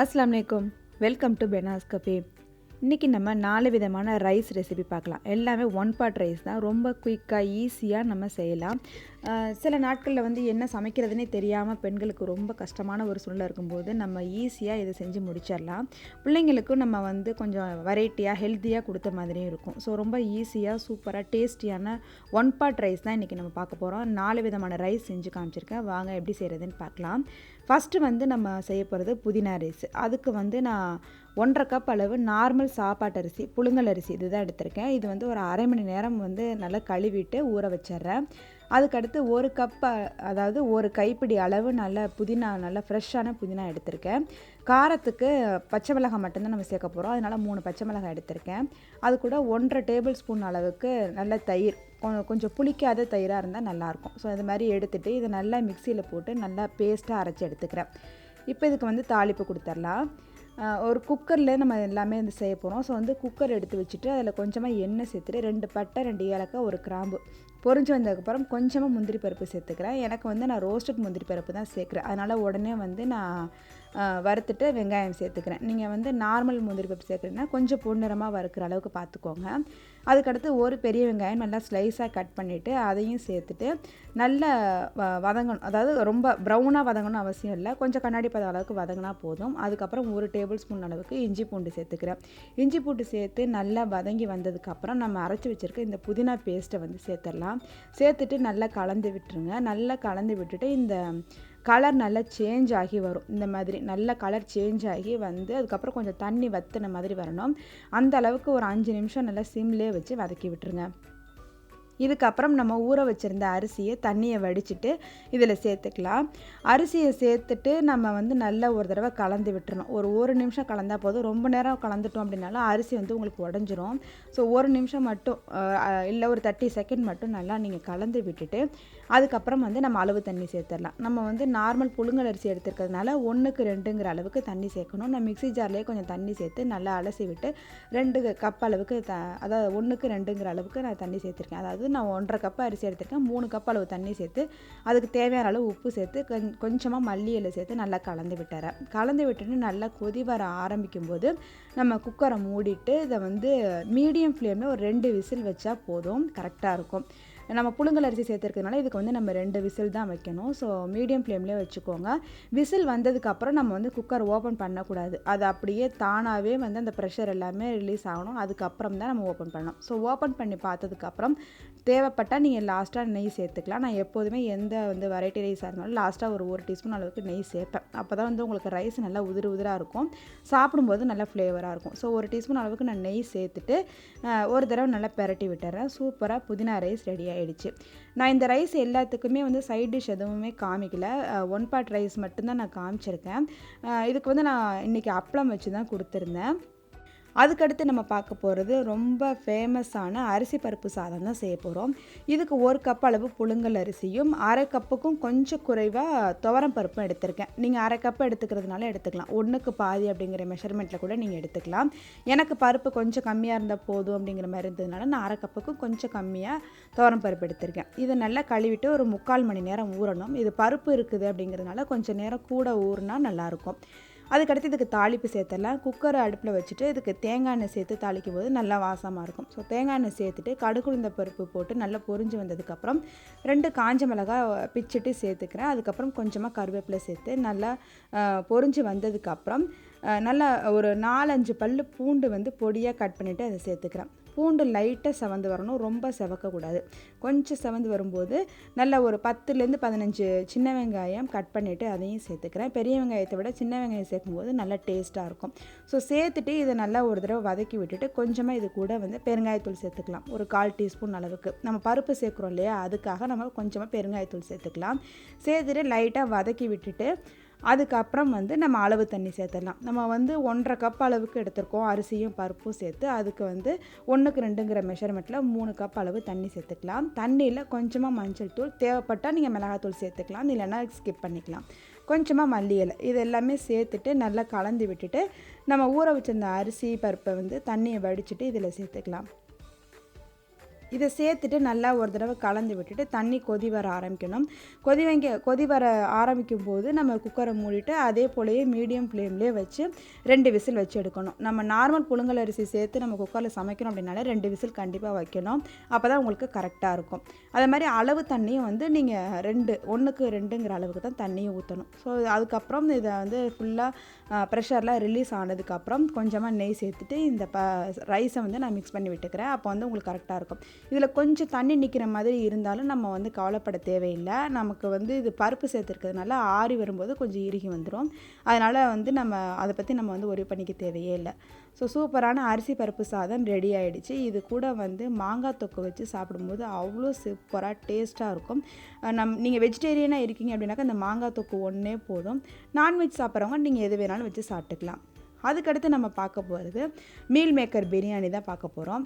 அஸ்ஸலாமு அலைக்கும். Welcome to பெனாஸ் cafe. இன்றைக்கி நம்ம 4 விதமான ரைஸ் ரெசிபி பார்க்கலாம். எல்லாமே ஒன் பாட் ரைஸ் தான். ரொம்ப குயிக்காக ஈஸியாக நம்ம செய்யலாம். சில நாட்களில் என்ன சமைக்கிறதுனே தெரியாமல் பெண்களுக்கு ரொம்ப கஷ்டமான ஒரு சூழ்நிலை இருக்கும்போது நம்ம ஈஸியாக இதை செஞ்சு முடிச்சிடலாம். பிள்ளைங்களுக்கும் நம்ம கொஞ்சம் வெரைட்டியாக ஹெல்த்தியாக கொடுத்த மாதிரியும் இருக்கும். ஸோ ரொம்ப ஈஸியாக சூப்பராக டேஸ்டியான ஒன் பாட் ரைஸ் தான் இன்றைக்கி நம்ம பார்க்க போகிறோம். 4 விதமான ரைஸ் செஞ்சு காமிச்சிருக்கேன். வாங்க எப்படி செய்கிறதுன்னு பார்க்கலாம். ஃபஸ்ட்டு நம்ம செய்ய போகிறது புதினா ரைஸ். அதுக்கு நான் 1.5 கப் அளவு நார்மல் சாப்பாட்டு அரிசி, புழுங்கல் அரிசி இதுதான் எடுத்திருக்கேன். இது ஒரு அரை மணி நேரம் நல்லா கழுவிட்டு ஊற வச்சிட்றேன். அதுக்கடுத்து 1 கப், அதாவது 1 கைப்பிடி அளவு நல்லா ஃப்ரெஷ்ஷான புதினா எடுத்திருக்கேன். காரத்துக்கு பச்சை மிளகாய் மட்டும்தான் நம்ம சேர்க்க போகிறோம். அதனால் 3 பச்சை மிளகாய் எடுத்திருக்கேன். அது கூட 1.5 டேபிள் ஸ்பூன் அளவுக்கு நல்ல தயிர், கொஞ்சம் புளிக்காத தயிராக இருந்தால் நல்லாயிருக்கும். ஸோ இது மாதிரி எடுத்துகிட்டு இதை நல்லா மிக்சியில் போட்டு நல்லா பேஸ்ட்டாக அரைச்சி எடுத்துக்கிறேன். இப்போ இதுக்கு தாளிப்பு கொடுத்துடலாம். ஒரு குக்கரில் நம்ம எல்லாமே செய்ய போகிறோம். ஸோ குக்கர் எடுத்து வச்சுட்டு அதில் கொஞ்சமாக எண்ணெய் சேர்த்துட்டு 2 பட்டை, 2 ஏலக்காய், 1 கிராம்பு பொரிஞ்சு வந்ததுக்கப்புறம் கொஞ்சமாக முந்திரி பருப்பு சேர்த்துக்கிறேன். எனக்கு நான் ரோஸ்டட் முந்திரி பருப்பு தான் சேர்க்குறேன். அதனால் உடனே நான் வறுத்துட்டு வெங்காயம் சேர்த்துக்கிறேன். நீங்கள் நார்மல் முந்திரி பருப்பு சேர்க்குறீங்கன்னா கொஞ்சம் பொன்னிறமாக வறுக்கிற அளவுக்கு பார்த்துக்கோங்க. அதுக்கடுத்து 1 பெரிய வெங்காயம் நல்லா ஸ்லைஸாக கட் பண்ணிவிட்டு அதையும் சேர்த்துட்டு நல்லா வதங்கணும். அதாவது ரொம்ப ப்ரௌனாக வதங்கணும் அவசியம் இல்லை, கொஞ்சம் கண்ணாடி பத அளவுக்கு வதங்கினா போதும். அதுக்கப்புறம் 1 டேபிள் ஸ்பூன் அளவுக்கு இஞ்சி பூண்டு சேர்த்துக்கிறேன். இஞ்சி பூண்டு சேர்த்து நல்லா வதங்கி வந்ததுக்கப்புறம் நம்ம அரைச்சி வச்சுருக்க இந்த புதினா பேஸ்ட்டை சேர்த்துடலாம். சேர்த்துட்டு நல்லா கலந்து விட்டுருங்க. நல்லா கலந்து விட்டுட்டு இந்த கலர் நல்லா சேஞ்ச் ஆகி வரும். இந்த மாதிரி நல்லா கலர் சேஞ்ச் ஆகி அதுக்கப்புறம் கொஞ்சம் தண்ணி வற்றின மாதிரி வரணும். அந்த அளவுக்கு ஒரு 5 நிமிஷம் நல்லா சிம்லேயே வச்சு வதக்கி விட்டுருங்க. இதுக்கப்புறம் நம்ம ஊற வச்சுருந்த அரிசியை தண்ணியை வடிச்சிட்டு இதில் சேர்த்துக்கலாம். அரிசியை சேர்த்துட்டு நம்ம நல்லா ஒரு தடவை கலந்து விட்டுறணும். ஒரு நிமிஷம் கலந்தால் போதும். ரொம்ப நேரம் கலந்துட்டோம் அப்படின்னாலும் அரிசி உங்களுக்கு உடஞ்சிரும். ஸோ 1 நிமிஷம் மட்டும், இல்லை ஒரு 30 செகண்ட் மட்டும் நல்லா நீங்கள் கலந்து விட்டுட்டு அதுக்கப்புறம் நம்ம அளவு தண்ணி சேர்த்துடலாம். நம்ம நார்மல் புழுங்கல் அரிசி எடுத்துருக்கிறதுனால 1க்கு 2ங்கிற அளவுக்கு தண்ணி சேர்க்கணும். நான் மிக்ஸி ஜார்லேயே கொஞ்சம் தண்ணி சேர்த்து நல்லா அலசி விட்டு 2 கப் அளவுக்கு அதாவது 1க்கு 2ங்கிற அளவுக்கு நான் தண்ணி சேர்த்துருக்கேன். அதாவது நான் 1.5 கப் அரிசி எடுத்திருக்கேன். 3 கப் அளவு தண்ணி சேர்த்து அதுக்கு தேவையான அளவு உப்பு சேர்த்து கொஞ்சமாக மல்லி இலை சேர்த்து நல்லா கலந்து விட்டுறேன். கலந்து விட்டுட்டு நல்லா கொதி வர ஆரம்பிக்கும் போது நம்ம குக்கரை மூடிட்டு இதை மீடியம் ஃப்ளேமில் ஒரு 2 விசில் வச்சா போதும், கரெக்டாக இருக்கும். நம்ம புழுங்கல் அரிசி சேர்த்துருக்கிறதுனால இதுக்கு நம்ம 2 விசில் தான் வைக்கணும். ஸோ மீடியம் ஃப்ளேம்லேயே வச்சுக்கோங்க. விசில் வந்ததுக்கப்புறம் நம்ம குக்கர் ஓப்பன் பண்ணக்கூடாது. அது அப்படியே தானாகவே அந்த ப்ரெஷர் எல்லாமே ரிலீஸ் ஆகணும். அதுக்கப்புறம் தான் நம்ம ஓப்பன் பண்ணணும். ஸோ ஓப்பன் பண்ணி பார்த்ததுக்கப்புறம் தேவைப்பட்டால் நீங்கள் லாஸ்ட்டாக நெய் சேர்த்துக்கலாம். நான் எப்போதுமே எந்த வெரைட்டி ரைஸாக இருந்தாலும் லாஸ்ட்டாக ஒரு டீஸ்பூன் அளவுக்கு நெய் சேர்ப்பேன். அப்போ தான் உங்களுக்கு ரைஸ் நல்லா உதிராக இருக்கும், சாப்பிடும்போது நல்லா ஃப்ளேவராக இருக்கும். ஸோ 1 டீஸ்பூன் அளவுக்கு நான் நெய் சேர்த்துட்டு ஒரு தடவை நல்லா பெரட்டி விட்டுறேன். சூப்பராக புதினா ரைஸ் ரெடி ஆகிடுச்சு. நான் இந்த ரைஸ் எல்லாத்துக்குமே சைட் டிஷ் எதுவுமே காமிக்கல. ஒன் பாட் ரைஸ் மட்டும்தான் நான் காமிச்சிருக்கேன். இதுக்கு நான் இன்றைக்கி அப்பளம் வச்சு தான் கொடுத்துருந்தேன். அதுக்கடுத்து நம்ம பார்க்க போகிறது ரொம்ப ஃபேமஸான அரிசி பருப்பு சாதம் தான் செய்ய போகிறோம். இதுக்கு 1 கப் அளவு புழுங்கல் அரிசியும் 1/2 கப்புக்கும் கொஞ்சம் குறைவாக துவரம் பருப்பும் எடுத்திருக்கேன். நீங்கள் 1/2 கப்பு எடுத்துக்கிறதுனால எடுத்துக்கலாம். 1க்கு பாதி அப்படிங்கிற மெஷர்மெண்ட்டில் கூட நீங்கள் எடுத்துக்கலாம். எனக்கு பருப்பு கொஞ்சம் கம்மியாக இருந்தால் போதும் அப்படிங்கிற மாதிரி இருந்ததுனால நான் 1/2 கப்புக்கும் கொஞ்சம் கம்மியாக துவரம் பருப்பு எடுத்திருக்கேன். இதை நல்லா கழுவிட்டு ஒரு 3/4 மணி நேரம் ஊறணும். இது பருப்பு இருக்குது அப்படிங்கிறதுனால கொஞ்சம் நேரம் கூட ஊறினா நல்லாயிருக்கும். அதுக்கடுத்து இதுக்கு தாளிப்பு சேர்த்துடலாம். குக்கரை அடுப்பில் வச்சுட்டு இதுக்கு தேங்காய் எண்ணெய் சேர்த்து தாளிக்கும் போது நல்லா வாசமாக இருக்கும். ஸோ தேங்காய் எண்ணெய் சேர்த்துட்டு கடுகுளுந்த பருப்பு போட்டு நல்லா பொரிஞ்சு வந்ததுக்கப்புறம் 2 காஞ்ச மிளகாய் பிச்சுட்டு சேர்த்துக்கிறேன். அதுக்கப்புறம் கொஞ்சமாக கருவேப்பிலை சேர்த்து நல்லா பொரிஞ்சு வந்ததுக்கப்புறம் நல்லா ஒரு 4-5 பல் பூண்டு பொடியாக கட் பண்ணிவிட்டு அதை சேர்த்துக்கிறேன். பூண்டு லைட்டாக செவந்து வரணும், ரொம்ப செவக்கக்கூடாது. கொஞ்சம் செவந்து வரும்போது நல்லா ஒரு 10லேருந்து 15 சின்ன வெங்காயம் கட் பண்ணிவிட்டு அதையும் சேர்த்துக்கிறேன். பெரிய வெங்காயத்தை விட சின்ன வெங்காயம் சேர்க்கும்போது நல்லா டேஸ்ட்டாக இருக்கும். ஸோ சேர்த்துட்டு இதை நல்லா ஒரு தடவை வதக்கி விட்டுட்டு கொஞ்சமாக இது கூட பெருங்காயத்தூள் சேர்த்துக்கலாம். ஒரு 1/4 டீஸ்பூன் அளவுக்கு. நம்ம பருப்பு சேர்க்குறோம் இல்லையா, அதுக்காக நம்ம கொஞ்சமாக பெருங்காயத்தூள் சேர்த்துக்கலாம். சேர்த்துட்டு லைட்டாக வதக்கி விட்டுட்டு அதுக்கப்புறம் நம்ம அளவு தண்ணி சேர்த்துடலாம். நம்ம 1.5 கப் அளவுக்கு எடுத்திருக்கோம் அரிசியும் பருப்பும் சேர்த்து. அதுக்கு 1க்கு 2ங்கிற மெஷர்மெண்ட்டில் 3 கப் அளவு தண்ணி சேர்த்துக்கலாம். தண்ணியில் கொஞ்சமாக மஞ்சள் தூள், தேவைப்பட்டால் நீங்கள் மிளகாத்தூள் சேர்த்துக்கலாம், இல்லைன்னா ஸ்கிப் பண்ணிக்கலாம். கொஞ்சமாக மல்லி இலை, இது எல்லாமே சேர்த்துட்டு நல்லா கலந்து விட்டுட்டு நம்ம ஊற வச்சிருந்த அரிசி பருப்பை தண்ணியை வடிச்சிட்டு இதில் சேர்த்துக்கலாம். இதை சேர்த்துட்டு நல்லா ஒரு தடவை கலந்து விட்டுட்டு தண்ணி கொதி வர ஆரம்பிக்கணும். கொதி வர ஆரம்பிக்கும் போது நம்ம குக்கரை மூடிட்டு அதே போலயே மீடியம் ஃப்ளேம்லேயே வச்சு 2 விசில் வச்சு எடுக்கணும். நம்ம நார்மல் புழுங்கல் அரிசி சேர்த்து நம்ம குக்கரில் சமைக்கணும் அப்படின்னாலே 2 விசில் கண்டிப்பாக வைக்கணும். அப்போ தான் உங்களுக்கு கரெக்டாக இருக்கும். அதே மாதிரி அளவு தண்ணியும் வந்து நீங்கள் 1க்கு 2ங்கிற அளவுக்கு தான் தண்ணியும் ஊற்றணும். ஸோ அதுக்கப்புறம் இதை வந்து ஃபுல்லாக ப்ரெஷர்லாம் ரிலீஸ் ஆனதுக்கப்புறம் கொஞ்சமாக நெய் சேர்த்துட்டு இந்த ரைஸை வந்து நான் மிக்ஸ் பண்ணி விட்டுக்கிறேன். அப்போ வந்து உங்களுக்கு கரெக்டாக இருக்கும். இதில் கொஞ்சம் தண்ணி நிற்கிற மாதிரி இருந்தாலும் நம்ம வந்து கவலைப்பட தேவையில்லை. நமக்கு வந்து இது பருப்பு சேர்த்துருக்கிறதுனால ஆறி வரும்போது கொஞ்சம் இறுகி வந்துடும். அதனால் வந்து நம்ம அதை பற்றி நம்ம வந்து ஒரி பண்ணிக்க தேவையே இல்லை. ஸோ சூப்பரான அரிசி பருப்பு சாதம் ரெடி ஆகிடுச்சு. இது கூட வந்து மாங்காய் தொக்கு வச்சு சாப்பிடும்போது அவ்வளோ சூப்பராக டேஸ்ட்டாக இருக்கும். நீங்கள் வெஜிடேரியனாக இருக்கீங்க அப்படின்னாக்கா இந்த மாங்காய் தொக்கு ஒன்றே போதும். நான்வெஜ் சாப்பிட்றவங்க நீங்கள் எது வேணாலும் வச்சு சாப்பிட்டுக்கலாம். அதுக்கடுத்து நம்ம பார்க்க போகிறது மீல் மேக்கர் பிரியாணி தான் பார்க்க போகிறோம்.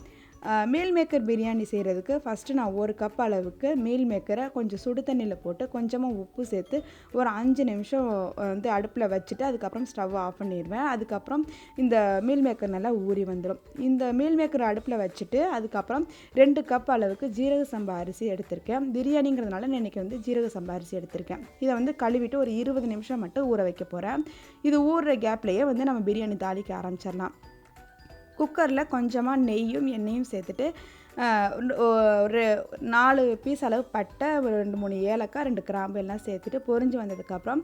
மீல் மேக்கர் பிரியாணி செய்கிறதுக்கு ஃபஸ்ட்டு நான் 1 கப் அளவுக்கு மீல் மேக்கரை கொஞ்சம் சுடு தண்ணியில் போட்டு கொஞ்சமாக உப்பு சேர்த்து ஒரு 5 நிமிஷம் வந்து அடுப்பில் வச்சுட்டு அதுக்கப்புறம் ஸ்டவ் ஆஃப் பண்ணிடுவேன். அதுக்கப்புறம் இந்த மீல் மேக்கர் நல்லா ஊறி வந்துடும். இந்த மீல் மேக்கர் அடுப்பில் வச்சுட்டு அதுக்கப்புறம் 2 கப் அளவுக்கு ஜீரக சம்பா அரிசி எடுத்திருக்கேன். பிரியாணிங்கிறதுனால நான் இன்றைக்கி வந்து ஜீரக சம்பா அரிசி எடுத்திருக்கேன். இதை வந்து கழுவிட்டு ஒரு 20 நிமிஷம் மட்டும் ஊற வைக்க போகிறேன். இது ஊறுற கேப்லேயே வந்து நம்ம பிரியாணி தாளிக்க ஆரம்பிச்சிடலாம். குக்கரில் கொஞ்சமாக நெய்யும் எண்ணெயும் சேர்த்துட்டு ஒரு 4 பீஸ் அளவு பட்டை, ஒரு 2-3 ஏலக்காய், 2 கிராம்பு எல்லாம் சேர்த்துட்டு பொரிஞ்சு வந்ததுக்கப்புறம்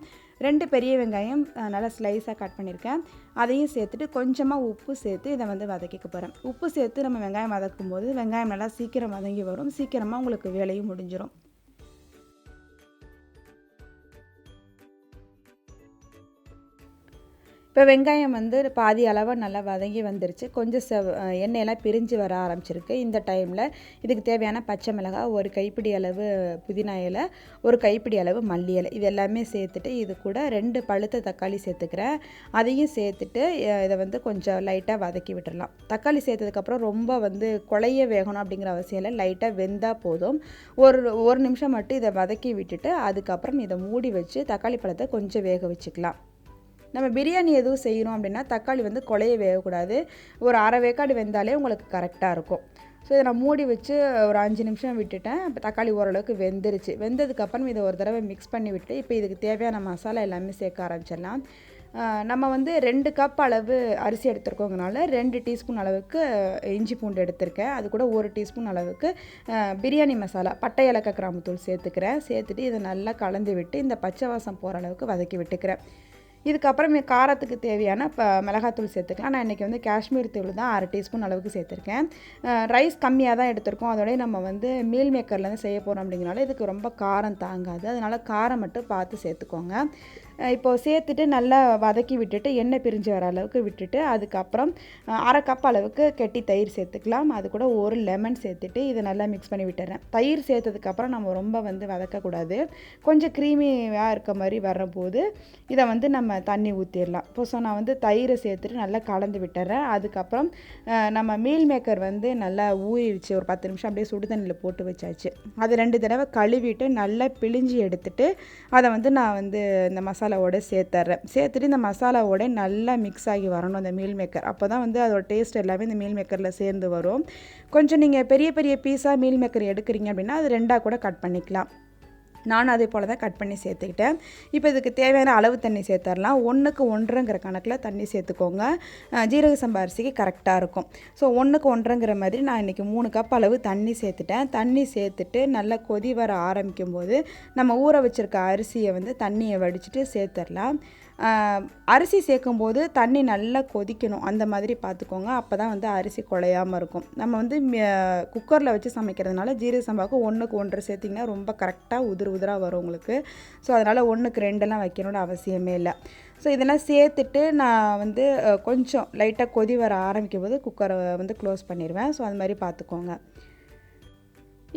2 பெரிய வெங்காயம் நல்லா ஸ்லைஸாக கட் பண்ணியிருக்கேன். அதையும் சேர்த்துட்டு கொஞ்சமாக உப்பு சேர்த்து இதை வந்து வதக்கிக்க போகிறேன். உப்பு சேர்த்து நம்ம வெங்காயம் வதக்கும் போது வெங்காயம் நல்லா சீக்கிரம் வதங்கி வரும். சீக்கிரமாக உங்களுக்கு வேலையும் முடிஞ்சிடும். இப்போ வெங்காயம் வந்து பாதி அளவாக நல்லா வதங்கி வந்துருச்சு. கொஞ்சம் எண்ணெயெல்லாம் பிரிஞ்சு வர ஆரம்பிச்சிருக்கு. இந்த டைமில் இதுக்கு தேவையான பச்சை மிளகாய், 1 கைப்பிடி அளவு புதினா இலை, 1 கைப்பிடி அளவு மல்லி இலை, இது எல்லாமே சேர்த்துட்டு இது கூட 2 பழுத்த தக்காளி சேர்த்துக்கிறேன். அதையும் சேர்த்துட்டு இதை வந்து கொஞ்சம் லைட்டாக வதக்கி விட்டுடலாம். தக்காளி சேர்த்ததுக்கப்புறம் ரொம்ப வந்து குழைய வேகணும் அப்படிங்கிற அவசியம் இல்லை. லைட்டாக வெந்தால் போதும். ஒரு நிமிஷம் மட்டும் இதை வதக்கி விட்டுட்டு அதுக்கப்புறம் இதை மூடி வச்சு தக்காளி பழத்தை கொஞ்சம் வேக வச்சுக்கலாம். நம்ம பிரியாணி எதுவும் செய்யணும் அப்படின்னா தக்காளி வந்து குழைய வேகக்கூடாது. ஒரு அரை வேக்காடு வெந்தாலே உங்களுக்கு கரெக்டாக இருக்கும். ஸோ இதை நான் மூடி வச்சு ஒரு 5 நிமிஷம் விட்டுட்டேன். இப்போ தக்காளி ஓரளவுக்கு வெந்துருச்சு. வெந்ததுக்கப்புறம் இதை ஒரு தடவை மிக்ஸ் பண்ணி விட்டு இப்போ இதுக்கு தேவையான மசாலா எல்லாமே சேர்க்க ஆரம்பிச்சிடலாம். நம்ம வந்து 2 கப் அளவு அரிசி எடுத்துருக்கோங்கனால 2 டீஸ்பூன் அளவுக்கு இஞ்சி பூண்டு எடுத்திருக்கேன். அது கூட 1 டீஸ்பூன் அளவுக்கு பிரியாணி மசாலா, பட்டை ஏலக்காய் கிராம்புத்தூள் சேர்த்துக்கிறேன். சேர்த்துட்டு இதை நல்லா கலந்து விட்டு இந்த பச்சை வாசம் போகிற அளவுக்கு வதக்கி விட்டுக்கிறேன். இதுக்கப்புறம் காரத்துக்கு தேவையான மிளகாத்தூள் சேர்த்துக்கலாம். நான் இன்றைக்கி வந்து காஷ்மீர் தூள் தான் 1/2 டீஸ்பூன் அளவுக்கு சேர்த்துருக்கேன். ரைஸ் கம்மியாக தான் எடுத்திருக்கோம். அதோடய நம்ம வந்து மீல் மேக்கர்லேருந்து செய்ய போகிறோம் அப்படிங்கிறனால இதுக்கு ரொம்ப காரம் தாங்காது. அதனால் காரம் மட்டும் பார்த்து சேர்த்துக்கோங்க. இப்போது சேர்த்துட்டு நல்லா வதக்கி விட்டுட்டு எண்ணெய் பிரிஞ்சு வர அளவுக்கு விட்டுட்டு அதுக்கப்புறம் 1/2 கப் அளவுக்கு கெட்டி தயிர் சேர்த்துக்கலாம். அது கூட 1 லெமன் சேர்த்துட்டு இதை நல்லா மிக்ஸ் பண்ணி விட்டுறேன். தயிர் சேர்த்ததுக்கப்புறம் நம்ம ரொம்ப வந்து வதக்கக்கூடாது. கொஞ்சம் க்ரீமியாக இருக்க மாதிரி வரபோது இதை வந்து நம்ம தண்ணி ஊற்றிடலாம். இப்போ நான் வந்து தயிரை சேர்த்துட்டு நல்லா கலந்து விட்டுறேன். அதுக்கப்புறம் நம்ம மீல் மேக்கர் வந்து நல்லா ஊறிடுச்சு. ஒரு 10 நிமிஷம் அப்படியே சுடு தண்ணியில் போட்டு வச்சாச்சு. அது 2 தடவை கழுவிட்டு நல்லா பிழிஞ்சு எடுத்துட்டு அதை வந்து நான் வந்து இந்த மசாலாவோட சேர்த்துட்டு இந்த மசாலாவோட நல்லா மிக்ஸ் ஆகி வரணும் அந்த மீல் மேக்கர். அப்போ தான் வந்து அதோட டேஸ்ட் எல்லாமே இந்த மீல் மேக்கரில் சேர்ந்து வரும். கொஞ்சம் நீங்கள் பெரிய பெரிய பீஸாக மீல் மேக்கர் எடுக்கிறீங்க அப்படின்னா அது 2ஆக கூட கட் பண்ணிக்கலாம். நானும் அதே போல் தான் கட் பண்ணி சேர்த்துக்கிட்டேன். இப்போ இதுக்கு தேவையான அளவு தண்ணி சேர்த்துடலாம். 1க்கு 1.5ங்கிற கணக்கில் தண்ணி சேர்த்துக்கோங்க. ஜீரக சம்பா அரிசிக்கு கரெக்டாக இருக்கும். ஸோ 1க்கு 1.5ங்கிற மாதிரி நான் இன்றைக்கி 3 கப் அளவு தண்ணி சேர்த்துட்டேன். தண்ணி சேர்த்துட்டு நல்லா கொதி வர ஆரம்பிக்கும் போது நம்ம ஊற வச்சுருக்க அரிசியை வந்து தண்ணியை வடிச்சிட்டு சேர்த்துடலாம். அரிசி சேர்க்கும்போது தண்ணி நல்லா கொதிக்கணும், அந்த மாதிரி பார்த்துக்கோங்க. அப்போ தான் வந்து அரிசி குழையாமல் இருக்கும். நம்ம வந்து குக்கரில் வச்சு சமைக்கிறதுனால ஜீரக சம்பாவுக்கு 1க்கு 1.5 சேர்த்திங்கன்னா ரொம்ப கரெக்டாக உதிராக வரும் உங்களுக்கு. ஸோ அதனால் 1க்கு 2 வைக்கணும்னு அவசியமே இல்லை. ஸோ இதெல்லாம் சேர்த்துட்டு நான் வந்து கொஞ்சம் லைட்டாக கொதி வர ஆரம்பிக்கும் போது குக்கரை வந்து க்ளோஸ் பண்ணிடுவேன். ஸோ அது மாதிரி பார்த்துக்கோங்க.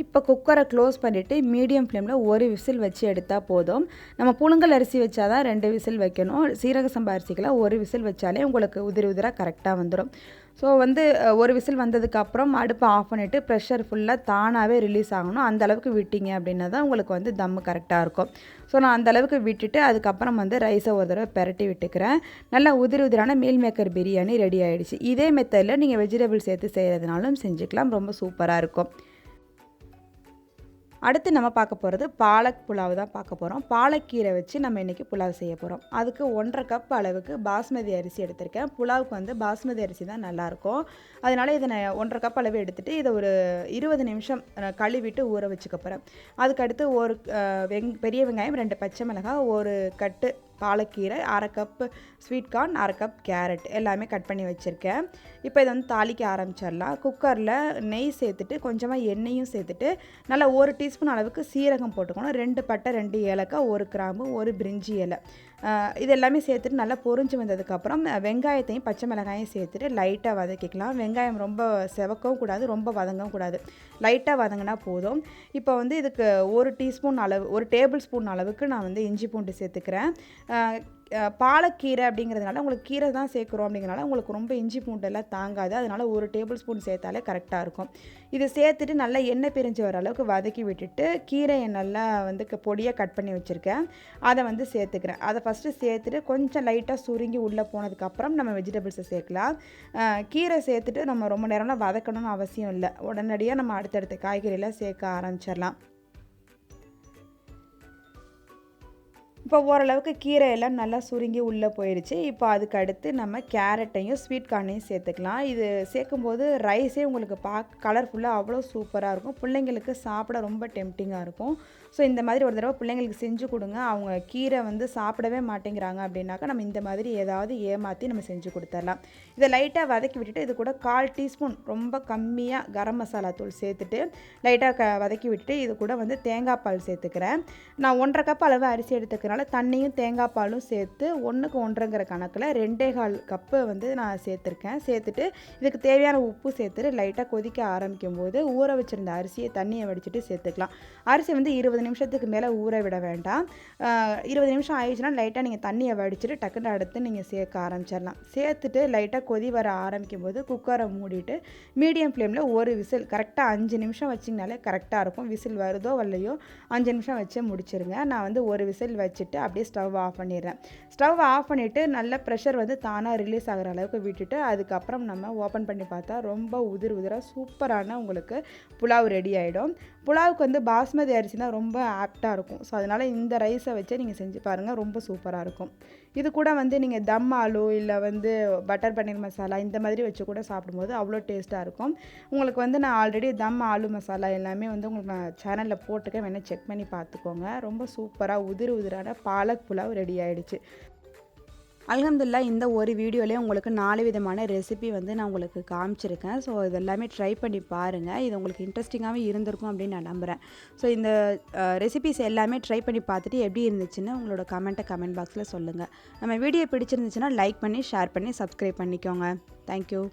இப்போ குக்கரை க்ளோஸ் பண்ணிவிட்டு மீடியம் ஃப்ளேமில் 1 விசில் வச்சு எடுத்தால் போதும். நம்ம புழுங்கல் அரிசி வச்சா தான் 2 விசில் வைக்கணும். சீரக சம்பா அரிசிக்கெல்லாம் 1 விசில் வச்சாலே உங்களுக்கு உதிராக கரெக்டாக வந்துடும். ஸோ வந்து 1 விசில் வந்ததுக்கப்புறம் அடுப்பை ஆஃப் பண்ணிவிட்டு ப்ரெஷர் ஃபுல்லாக தானாகவே ரிலீஸ் ஆகணும். அந்தளவுக்கு விட்டிங்க அப்படின்னா தான் உங்களுக்கு வந்து தம்மு கரெக்டாக இருக்கும். ஸோ நான் அந்தளவுக்கு விட்டுட்டு அதுக்கப்புறம் வந்து ரைஸை ஒரு தடவை பெரட்டி விட்டுக்கிறேன். நல்லா உதிரான மீல் மேக்கர் பிரியாணி ரெடி ஆகிடுச்சு. இதே மெத்தடில் நீங்கள் வெஜிடபிள் சேர்த்து செய்கிறதுனாலும் செஞ்சுக்கலாம். ரொம்ப சூப்பராக இருக்கும். அடுத்து நம்ம பார்க்க போகிறது பாலக் புலாவ் தான் பார்க்க போகிறோம். பாலக்கீரை வச்சு நம்ம இன்றைக்கி புலாவ் செய்ய போகிறோம். அதுக்கு 1.5 கப் அளவுக்கு பாஸ்மதி அரிசி எடுத்திருக்கேன். புலாவுக்கு வந்து பாஸ்மதி அரிசி தான் நல்லாயிருக்கும். அதனால் இதை நான் 1.5 கப் அளவு எடுத்துகிட்டு இதை ஒரு 20 நிமிஷம் கழுவிட்டு ஊற வச்சுக்க போகிறேன். அதுக்கடுத்து ஒரு பெரிய வெங்காயம், 2 பச்சை மிளகாய், ஒரு கட்டு பாலக்கீரை, 1/2 cup sweet corn, 1/2 cup carrot எல்லாமே கட் பண்ணி வச்சுருக்கேன். இப்போ இதை வந்து தாளிக்க ஆரம்பிச்சிடலாம். குக்கரில் நெய் சேர்த்துட்டு கொஞ்சமாக எண்ணெயும் சேர்த்துட்டு நல்லா 1 டீஸ்பூன் அளவுக்கு சீரகம் போட்டுக்கணும். 2 பட்டை, 2 ஏலக்காய், 1 கிராம்பு, 1 பிரிஞ்சி இலை, இது எல்லாமே சேர்த்துட்டு நல்லா பொரிஞ்சு வந்ததுக்கப்புறம் வெங்காயத்தையும் பச்சை மிளகாயும் சேர்த்துட்டு லைட்டாக வதக்கிக்கலாம். வெங்காயம் ரொம்ப செவக்கவும் கூடாது, ரொம்ப வதங்கவும் கூடாது, லைட்டாக வதங்கினா போதும். இப்போ வந்து இதுக்கு 1 டீஸ்பூன் அளவு, 1 டேபிள் ஸ்பூன் அளவுக்கு நான் வந்து இஞ்சி பூண்டு சேர்த்துக்கிறேன். பாலக்கீரை அப்படிங்கிறதுனால உங்களுக்கு கீரை தான் சேர்க்குறோம் அப்படிங்கிறனால உங்களுக்கு ரொம்ப இஞ்சி பூண்டெல்லாம் தாங்காது. அதனால் 1 டேபிள் ஸ்பூன் சேர்த்தாலே கரெக்டாக இருக்கும். இதை சேர்த்துட்டு நல்லா எண்ணெய் பிரிஞ்சு வர அளவுக்கு வதக்கி விட்டுட்டு கீரையை நல்லா வந்து பொடியாக கட் பண்ணி வச்சுருக்கேன், அதை வந்து சேர்த்துக்கிறேன். அதை ஃபஸ்ட்டு சேர்த்துட்டு கொஞ்சம் லைட்டாக சுருங்கி உள்ளே போனதுக்கப்புறம் நம்ம வெஜிடபிள்ஸை சேர்க்கலாம். கீரை சேர்த்துட்டு நம்ம ரொம்ப நேரம்லாம் வதக்கணும்னு அவசியம் இல்லை. உடனடியாக நம்ம அடுத்தடுத்த காய்கறியெல்லாம் சேர்க்க ஆரம்பிச்சிடலாம். இப்போ ஓரளவுக்கு கீரை எல்லாம் நல்லா சுருங்கி உள்ளே போயிடுச்சு. இப்போ அதுக்கு அடுத்து நம்ம கேரட்டையும் ஸ்வீட் கார்னையும் சேர்த்துக்கலாம். இது சேர்க்கும்போது ரைஸே உங்களுக்கு கலர்ஃபுல்லாக அவ்வளோ சூப்பராக இருக்கும். பிள்ளைங்களுக்கு சாப்பிட ரொம்ப டெம்டிங்காக இருக்கும். ஸோ இந்த மாதிரி ஒரு தடவை பிள்ளைங்களுக்கு செஞ்சு கொடுங்க. அவங்க கீரை வந்து சாப்பிடவே மாட்டேங்கிறாங்க அப்படின்னாக்கா நம்ம இந்த மாதிரி ஏதாவது ஏமாற்றி நம்ம செஞ்சு கொடுத்துடலாம். இதை லைட்டாக வதக்கி விட்டுட்டு இது கூட 1/4 டீஸ்பூன் ரொம்ப கம்மியாக கரம் மசாலா தூள் சேர்த்துட்டு லைட்டாக வதக்கி விட்டுட்டு இது கூட வந்து தேங்காய் பால் சேர்த்துக்கிறேன். நான் 1.5 கப் அளவு அரிசி எடுத்துக்கிறனால தண்ணியும் தேங்காய் பாலும் சேர்த்து 1க்கு 1.5ங்கிற கணக்கில் 2.25 கப்பு வந்து நான் சேர்த்துருக்கேன். சேர்த்துட்டு இதுக்கு தேவையான உப்பு சேர்த்துட்டு லைட்டாக கொதிக்க ஆரம்பிக்கும் போது ஊற வச்சுருந்த அரிசியை தண்ணியை வடிச்சிட்டு சேர்த்துக்கலாம். அரிசி வந்து 20 நிமிஷத்துக்கு மேலே ஊற விட வேண்டாம். 20 நிமிஷம் ஆயிடுச்சுன்னா லைட்டாக நீங்கள் தண்ணியை வடிச்சிட்டு டக்குன்னு அடுத்து நீங்கள் சேர்க்க ஆரம்பிச்சிடலாம். சேர்த்துட்டு லைட்டாக கொதி வர ஆரம்பிக்கும் போது குக்கரை மூடிட்டு மீடியம் ஃப்ளேமில் ஒரு விசில் கரெக்டாக 5 நிமிஷம் வச்சிங்கனாலே கரெக்டாக இருக்கும். விசில் வருதோ வரலையோ 5 நிமிஷம் வச்சு முடிச்சிருங்க. நான் வந்து ஒரு விசில் வச்சுட்டு அப்படியே ஸ்டவ் ஆஃப் பண்ணிடுறேன். ஸ்டவ் ஆஃப் பண்ணிவிட்டு நல்ல ப்ரெஷர் வந்து தானாக ரிலீஸ் ஆகிற அளவுக்கு விட்டுட்டு அதுக்கப்புறம் நம்ம ஓப்பன் பண்ணி பார்த்தா ரொம்ப உதிராக சூப்பரான உங்களுக்கு புலாவ் ரெடி ஆகிடும். புலாவுக்கு வந்து பாஸ்மதி அரிசி தான் ரொம்ப ஆப்டாக இருக்கும். ஸோ அதனால் இந்த ரைஸை வச்சு நீங்கள் செஞ்சு பாருங்கள், ரொம்ப சூப்பராக இருக்கும். இது கூட வந்து நீங்கள் தம் ஆலு இல்லை வந்து பட்டர் பன்னீர் மசாலா இந்த மாதிரி வச்சு கூட சாப்பிடும்போது அவ்வளோ டேஸ்ட்டாக இருக்கும். உங்களுக்கு வந்து நான் ஆல்ரெடி தம் ஆலு மசாலா எல்லாமே வந்து உங்களுக்கு நான் சேனலில் போட்டுக்க, வேணால் செக் பண்ணி பார்த்துக்கோங்க. ரொம்ப சூப்பராக உதிரான பாலக் புலாவ் ரெடி ஆகிடுச்சு. அல்ஹம்துலில்லாஹ் இந்த ஒரு வீடியோலேயே உங்களுக்கு 4 விதமான ரெசிபி வந்து நான் உங்களுக்கு காமிச்சிருக்கேன். ஸோ இதெல்லாமே ட்ரை பண்ணி பாருங்கள். இது உங்களுக்கு இன்ட்ரெஸ்டிங்காகவே இருந்திருக்கும் அப்படின்னு நான் நம்புகிறேன். ஸோ இந்த ரெசிபிஸ் எல்லாமே ட்ரை பண்ணி பார்த்துட்டு எப்படி இருந்துச்சுன்னு உங்களோட கமெண்ட் பாக்ஸில் சொல்லுங்கள். நம்ம வீடியோ பிடிச்சிருந்துச்சுன்னா லைக் பண்ணி, ஷேர் பண்ணி, சப்ஸ்கிரைப் பண்ணிக்கோங்க. தேங்க்யூ.